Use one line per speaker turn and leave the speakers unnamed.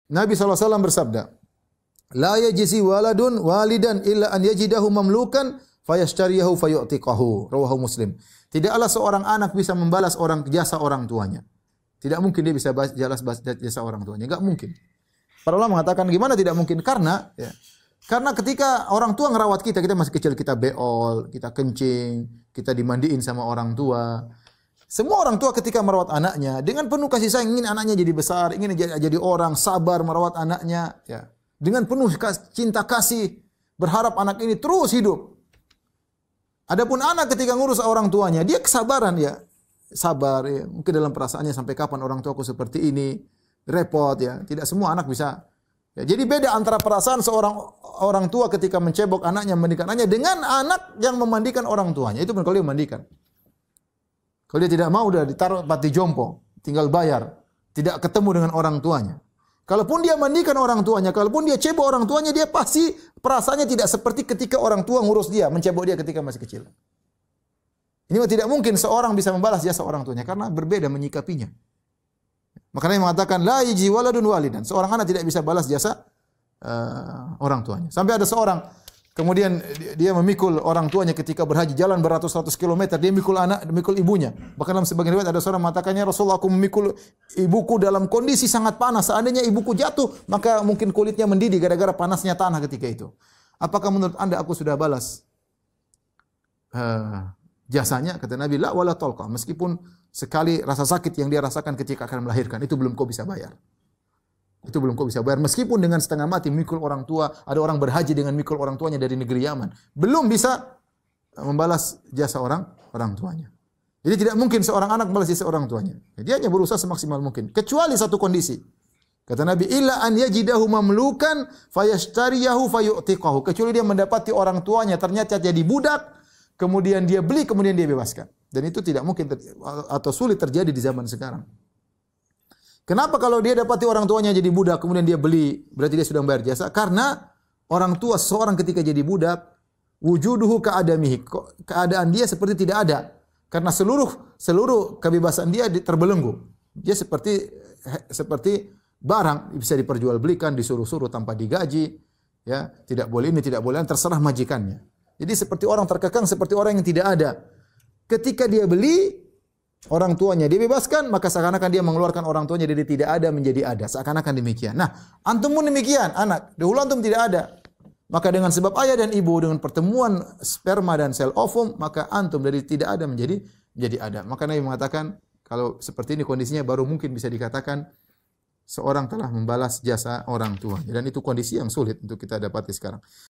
Nabi SAW bersabda, "La yajzi waladun walidan illa an yajidahu mamlukan fayashtariyahu fayu'tiqahu." Rawahu Muslim. Tidaklah seorang anak bisa membalas jasa orang tuanya. Tidak mungkin dia bisa balas jasa orang tuanya, enggak mungkin. Para ulama mengatakan gimana tidak mungkin? Karena ketika orang tua ngerawat kita masih kecil, kita beol, kita kencing, kita dimandiin sama orang tua. Semua orang tua ketika merawat anaknya dengan penuh kasih sayang, ingin anaknya jadi besar, ingin jadi orang, sabar merawat anaknya, ya. Dengan penuh cinta kasih, berharap anak ini terus hidup. Adapun anak ketika ngurus orang tuanya, dia kesabaran, ya. Sabar, ya. Mungkin dalam perasaannya sampai kapan orang tuaku seperti ini, repot, ya. Tidak semua anak bisa. Ya, jadi beda antara perasaan seorang orang tua ketika mencebok anaknya, memandikan anaknya dengan anak yang memandikan orang tuanya. Itu pun kalau dia memandikan. Kalau dia tidak mau, udah ditaruh pati jompo, tinggal bayar, tidak ketemu dengan orang tuanya. Kalaupun dia mandikan orang tuanya, kalaupun dia cebok orang tuanya, dia pasti perasaannya tidak seperti ketika orang tua ngurus dia, mencebok dia ketika masih kecil. Ini tidak mungkin seorang bisa membalas jasa orang tuanya karena berbeda menyikapinya. Makanya mengatakan la yajzi waladun walidan. Seorang anak tidak bisa balas jasa orang tuanya. Sampai ada seorang kemudian dia memikul orang tuanya ketika berhaji, jalan beratus-ratus kilometer, dia memikul ibunya. Bahkan dalam sebagian riwayat ada seorang mengatakannya, Rasulullah, aku memikul ibuku dalam kondisi sangat panas. Seandainya ibuku jatuh, maka mungkin kulitnya mendidih gara-gara panasnya tanah ketika itu. Apakah menurut Anda aku sudah balas jasanya? Kata Nabi, la wala talqa. Meskipun sekali rasa sakit yang dia rasakan ketika akan melahirkan, itu belum kau bisa bayar. Itu belum kau bisa bayar. Meskipun dengan setengah mati memikul orang tua, ada orang berhaji dengan memikul orang tuanya dari negeri Yaman, belum bisa membalas jasa orang tuanya. Jadi tidak mungkin seorang anak membalas jasa orang tuanya. Dia hanya berusaha semaksimal mungkin. Kecuali satu kondisi. Kata Nabi, illa an yajidahu mamlukan fayashtariyahu fayu'tiqahu. Kecuali dia mendapati orang tuanya ternyata jadi budak, kemudian dia beli, kemudian dia bebaskan. Dan itu tidak mungkin atau sulit terjadi di zaman sekarang. Kenapa kalau dia dapati orang tuanya jadi budak, kemudian dia beli, berarti dia sudah membayar jasa? Karena orang tua seorang ketika jadi budak, wujuduhu ka'adamihi, keadaan dia seperti tidak ada. Karena seluruh kebebasan dia terbelenggu. Dia seperti barang, bisa diperjualbelikan, disuruh-suruh tanpa digaji, ya, tidak boleh ini, tidak boleh, terserah majikannya. Jadi seperti orang terkekang, seperti orang yang tidak ada. Ketika dia beli, orang tuanya dibebaskan, maka seakan-akan dia mengeluarkan orang tuanya dari tidak ada menjadi ada. Seakan-akan demikian. Nah, antum pun demikian, anak. Dahulu antum tidak ada. Maka dengan sebab ayah dan ibu, dengan pertemuan sperma dan sel ovum, maka antum dari tidak ada menjadi ada. Maka Nabi mengatakan, kalau seperti ini kondisinya baru mungkin bisa dikatakan seorang telah membalas jasa orang tua. Dan itu kondisi yang sulit untuk kita dapati sekarang.